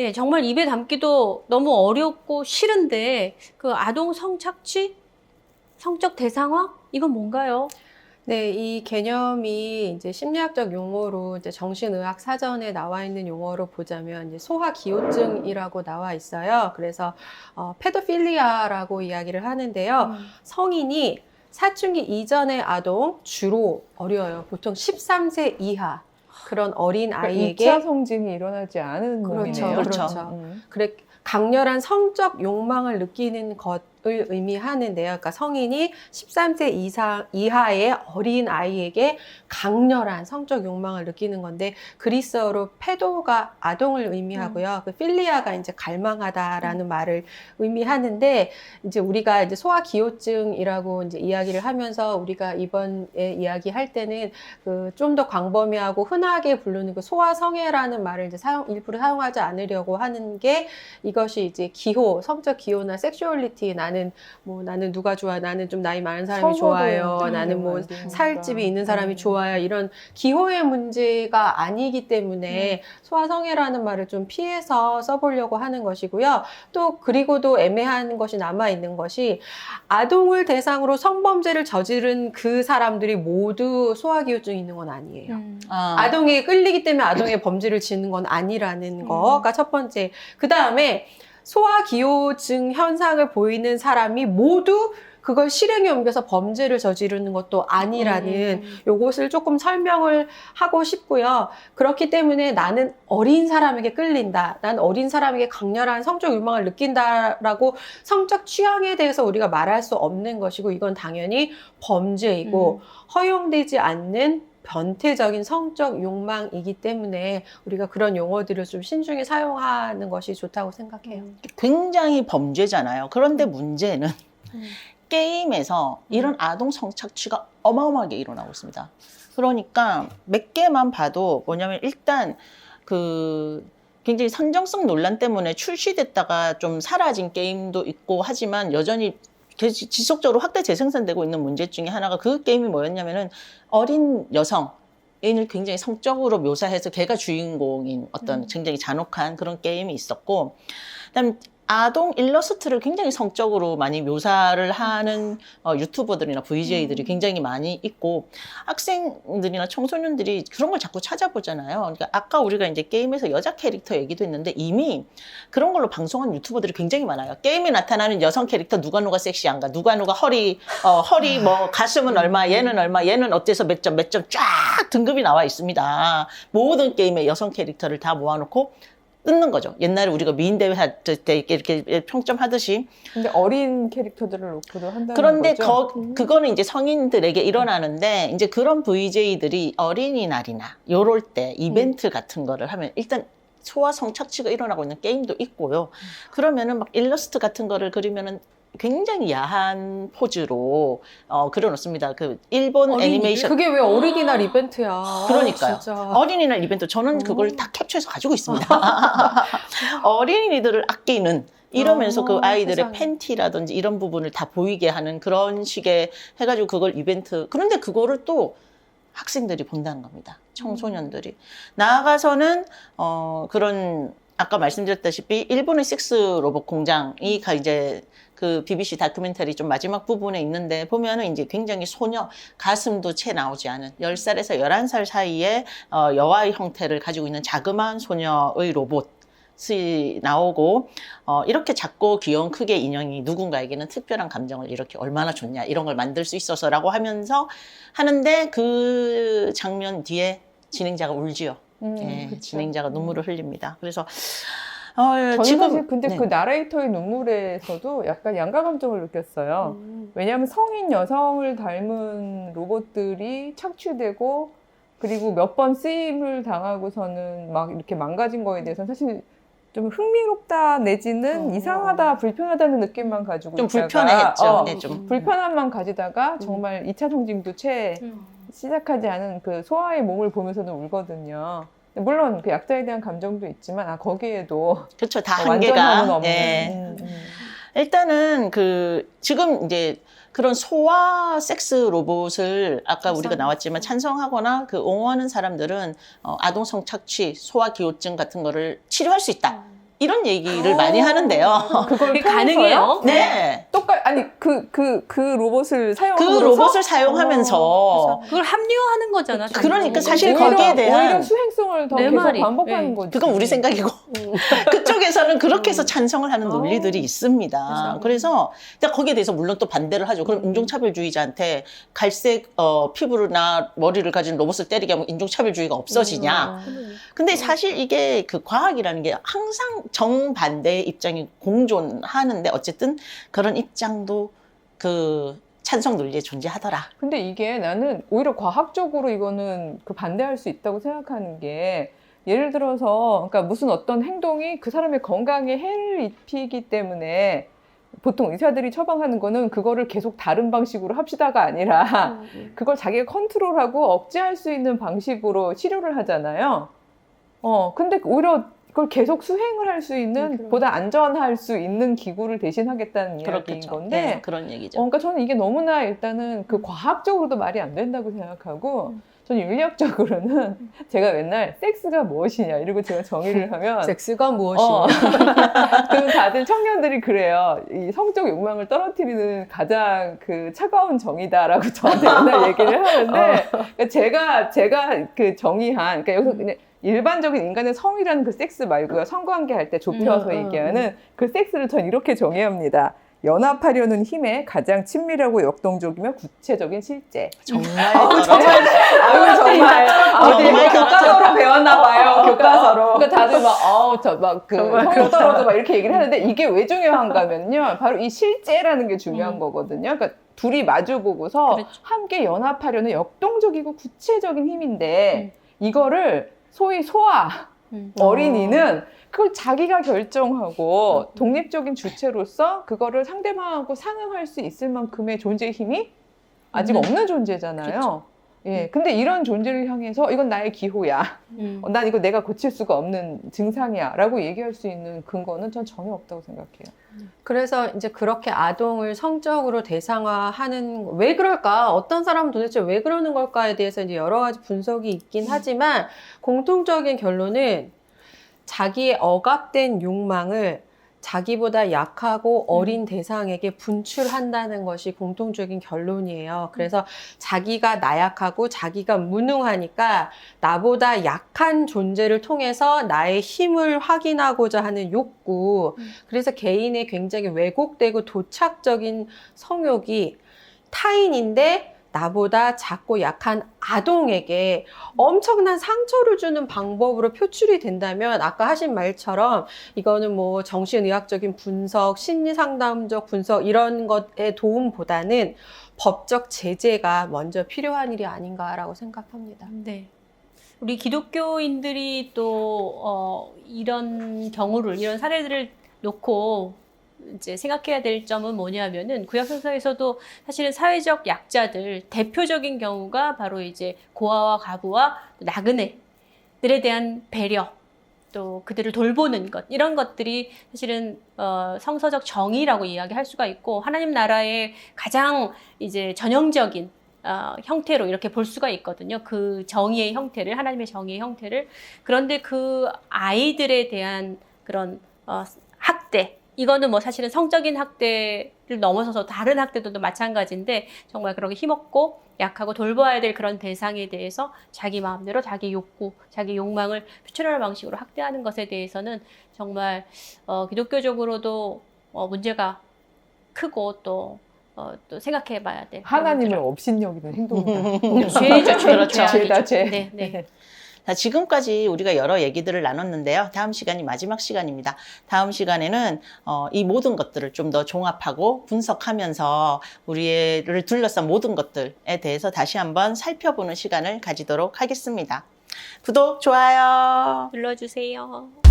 예, 정말 입에 담기도 너무 어렵고 싫은데 그 아동 성착취? 성적 대상화? 이건 뭔가요? 네, 이 개념이 이제 심리학적 용어로 이제 정신의학 사전에 나와 있는 용어로 보자면 이제 소아기호증이라고 나와 있어요. 그래서 페도필리아라고 이야기를 하는데요. 성인이 사춘기 이전의 아동, 주로 어려요. 보통 13세 이하 그런 어린 그러니까 아이에게 2차 성징이 일어나지 않은 그렇죠, 몸이네요. 그렇죠. 그래, 강렬한 성적 욕망을 느끼는 것을 의미하는데요. 그러니까 성인이 13세 이하의 어린 아이에게 강렬한 성적 욕망을 느끼는 건데, 그리스어로 페도가 아동을 의미하고요. 그 필리아가 이제 갈망하다라는 말을 의미하는데, 이제 우리가 이제 소아기호증이라고 이제 이야기를 하면서 우리가 이번에 이야기할 때는 그 좀 더 광범위하고 흔하게 부르는 그 소아성애라는 말을 이제 일부러 사용하지 않으려고 하는 게, 이것이 이제 기호, 성적 기호나 섹슈얼리티, 나는 누가 좋아, 나는 좀 나이 많은 사람이 좋아요, 나는 뭐 살집이 있는 사람이 좋아요, 이런 기호의 문제가 아니기 때문에 소아성애라는 말을 좀 피해서 써보려고 하는 것이고요. 또 그리고도 애매한 것이 남아있는 것이, 아동을 대상으로 성범죄를 저지른 그 사람들이 모두 소아기호증이 있는 건 아니에요. 아동에 끌리기 때문에 아동의 범죄를 짓는 건 아니라는 거가 첫 번째. 그 다음에 소아기호증 현상을 보이는 사람이 모두 그걸 실행에 옮겨서 범죄를 저지르는 것도 아니라는 요것을 조금 설명을 하고 싶고요. 그렇기 때문에 나는 어린 사람에게 끌린다, 난 어린 사람에게 강렬한 성적 욕망을 느낀다라고 성적 취향에 대해서 우리가 말할 수 없는 것이고, 이건 당연히 범죄이고 허용되지 않는 변태적인 성적 욕망이기 때문에 우리가 그런 용어들을 좀 신중히 사용하는 것이 좋다고 생각해요. 굉장히 범죄잖아요. 그런데 문제는 게임에서 이런 아동 성착취가 어마어마하게 일어나고 있습니다. 그러니까 몇 개만 봐도 뭐냐면, 일단 그 굉장히 선정성 논란 때문에 출시됐다가 좀 사라진 게임도 있고 하지만 여전히 지속적으로 확대 재생산되고 있는 문제 중에 하나가, 그 게임이 뭐였냐면은 어린 여성인을 굉장히 성적으로 묘사해서 걔가 주인공인 어떤 굉장히 잔혹한 그런 게임이 있었고, 그다음에 아동 일러스트를 굉장히 성적으로 많이 묘사를 하는 유튜버들이나 VJ들이 굉장히 많이 있고, 학생들이나 청소년들이 그런 걸 자꾸 찾아보잖아요. 그러니까 아까 우리가 이제 게임에서 여자 캐릭터 얘기도 했는데, 이미 그런 걸로 방송한 유튜버들이 굉장히 많아요. 게임에 나타나는 여성 캐릭터 누가 섹시한가, 누가 허리 뭐 가슴은 얼마, 얘는 얼마, 얘는 어때서 몇 점 쫙 등급이 나와 있습니다. 모든 게임의 여성 캐릭터를 다 모아놓고 뜯는 거죠. 옛날에 우리가 미인대회 할 때 이렇게 평점하듯이. 근데 어린 캐릭터들을 놓고도 한다는 그런데 거죠? 그거는 이제 성인들에게 일어나는데, 이제 그런 VJ들이 어린이날이나 요럴 때 이벤트 같은 거를 하면 일단 소아 성착취가 일어나고 있는 게임도 있고요. 그러면은 막 일러스트 같은 거를 그리면은 굉장히 야한 포즈로 그려놓습니다. 그 일본 애니메이션. 그게 왜 어린이날 이벤트야? 그러니까요. 진짜. 어린이날 이벤트, 저는 그걸 다 캡처해서 가지고 있습니다. 어린이들을 아끼는, 이러면서 그 아이들의 세상에. 팬티라든지 이런 부분을 다 보이게 하는 그런 식의 해가지고 그걸 이벤트. 그런데 그거를 또 학생들이 본다는 겁니다. 청소년들이. 나아가서는 그런 아까 말씀드렸다시피 일본의 섹스 로봇 공장이 이제 그 BBC 다큐멘터리 좀 마지막 부분에 있는데 보면은 이제 굉장히 소녀, 가슴도 채 나오지 않은 10살에서 11살 사이에 여아의 형태를 가지고 있는 자그마한 소녀의 로봇이 나오고, 이렇게 작고 귀여운 크기의 인형이 누군가에게는 특별한 감정을 이렇게 얼마나 좋냐, 이런 걸 만들 수 있어서라고 하면서 하는데, 그 장면 뒤에 진행자가 울지요. 예, 그쵸. 진행자가 눈물을 흘립니다. 그래서 저는 지금 사실 근데 네. 그 나레이터의 눈물에서도 약간 양가 감정을 느꼈어요. 왜냐하면 성인 여성을 닮은 로봇들이 착취되고, 그리고 몇 번 쓰임을 당하고서는 막 이렇게 망가진 거에 대해서는 사실 좀 흥미롭다 내지는 이상하다, 불편하다는 느낌만 가지고 좀 있다가, 불편했죠. 네, 좀. 불편함만 가지다가 정말 2차 성징도 채 시작하지 않은 그 소아의 몸을 보면서는 울거든요. 물론 그 약자에 대한 감정도 있지만 그렇죠. 거기에도 다 완전함은 한계가. 없는. 예. 일단은 지금 이제 그런 소아 섹스 로봇을 아까 우리가 나왔지만 찬성하거나 옹호하는 사람들은 아동 성착취, 소아 기호증 같은 거를 치료할 수 있다. 이런 얘기를 많이 하는데요. 그게 가능해요? 네. 아니 그 로봇을 그 사용함으로써 로봇을 사용하면서 그걸 합리화하는 거잖아. 그러니까 전부. 사실 오히려- 거기에 대한 오히려 수행성을 더 내 계속 말이. 반복하는 네. 거지. 그건 우리 생각이고 그쪽에서는 그렇게 해서 찬성을 하는 논리들이 있습니다. 그래서 근데 거기에 대해서 물론 또 반대를 하죠. 그럼 인종차별주의자한테 갈색 피부나 머리를 가진 로봇을 때리게 하면 인종차별주의가 없어지냐? 근데 사실 이게 그 과학이라는 게 항상 정반대의 입장이 공존하는데 어쨌든 그런 입장도 그 찬성 논리에 존재하더라. 근데 이게 나는 오히려 과학적으로 이거는 그 반대할 수 있다고 생각하는 게 예를 들어서 그러니까 무슨 어떤 행동이 그 사람의 건강에 해를 입히기 때문에 보통 의사들이 처방하는 거는 그거를 계속 다른 방식으로 합시다가 아니라 그걸 자기가 컨트롤하고 억제할 수 있는 방식으로 치료를 하잖아요. 근데 오히려 그걸 계속 수행을 할 수 있는 보다 안전할 수 있는 기구를 대신하겠다는 이야기인 그렇겠죠. 건데 네, 그런 얘기죠. 그러니까 저는 이게 너무나 일단은 그 과학적으로도 말이 안 된다고 생각하고 저는 윤리학적으로는 제가 맨날 섹스가 무엇이냐 이러고 제가 정의를 하면 섹스가 무엇이냐. 그럼 다들 청년들이 그래요. 이 성적 욕망을 떨어뜨리는 가장 그 차가운 정의다라고 저한테 맨날 얘기를 하는데 그러니까 제가 그 정의한 그러니까 여기서 그냥 일반적인 인간의 성이라는 그 섹스 말고요. 성관계 할 때 좁혀서 얘기하는 그 섹스를 전 이렇게 정의합니다. 연합하려는 힘에 가장 친밀하고 역동적이며 구체적인 실제. 정말 정말 어디 정말 교과서로 배웠나 봐요. 교과서로. 그러니까 다들 막 성이 떨어져 막 이렇게 얘기를 하는데 이게 왜 중요한가면요. 바로 이 실제라는 게 중요한 거거든요. 그러니까 둘이 마주 보고서 그렇죠. 함께 연합하려는 역동적이고 구체적인 힘인데 이거를 소위 소아 어린이는 그걸 자기가 결정하고 독립적인 주체로서 그거를 상대방하고 상응할 수 있을 만큼의 존재의 힘이 아직 없는 존재잖아요. 예, 근데 이런 존재를 향해서 이건 나의 기호야. 난 이거 내가 고칠 수가 없는 증상이야. 라고 얘기할 수 있는 근거는 전 전혀 없다고 생각해요. 그래서 이제 그렇게 아동을 성적으로 대상화하는 왜 그럴까? 어떤 사람은 도대체 왜 그러는 걸까에 대해서 이제 여러 가지 분석이 있긴 하지만 공통적인 결론은 자기의 억압된 욕망을 자기보다 약하고 어린 대상에게 분출한다는 것이 공통적인 결론이에요. 그래서 자기가 나약하고 자기가 무능하니까 나보다 약한 존재를 통해서 나의 힘을 확인하고자 하는 욕구. 그래서 개인의 굉장히 왜곡되고 도착적인 성욕이 타인인데 나보다 작고 약한 아동에게 엄청난 상처를 주는 방법으로 표출이 된다면 아까 하신 말처럼 이거는 뭐 정신의학적인 분석, 심리상담적 분석 이런 것의 도움보다는 법적 제재가 먼저 필요한 일이 아닌가라고 생각합니다. 네. 우리 기독교인들이 또 이런 경우를 이런 사례들을 놓고 이제 생각해야 될 점은 뭐냐면은 구약성서에서도 사실은 사회적 약자들 대표적인 경우가 바로 이제 고아와 가부와 나그네들에 대한 배려 또 그들을 돌보는 것 이런 것들이 사실은 성서적 정의라고 이야기할 수가 있고 하나님 나라의 가장 이제 전형적인 형태로 이렇게 볼 수가 있거든요. 그 정의의 형태를 하나님의 정의의 형태를 그런데 그 아이들에 대한 그런 학대 이거는 뭐 사실은 성적인 학대를 넘어서서 다른 학대들도 마찬가지인데 정말 그렇게 힘없고 약하고 돌봐야 될 그런 대상에 대해서 자기 마음대로 자기 욕구, 자기 욕망을 표출하는 방식으로 학대하는 것에 대해서는 정말 기독교적으로도 문제가 크고 또 생각해 봐야 될 하나님을 업신여기는 행동이다. 죄죠, 죄. 그렇죠. 죄다, 죄. 네, 네. 자, 지금까지 우리가 여러 얘기들을 나눴는데요. 다음 시간이 마지막 시간입니다. 다음 시간에는 이 모든 것들을 좀 더 종합하고 분석하면서 우리를 둘러싼 모든 것들에 대해서 다시 한번 살펴보는 시간을 가지도록 하겠습니다. 구독, 좋아요 눌러주세요.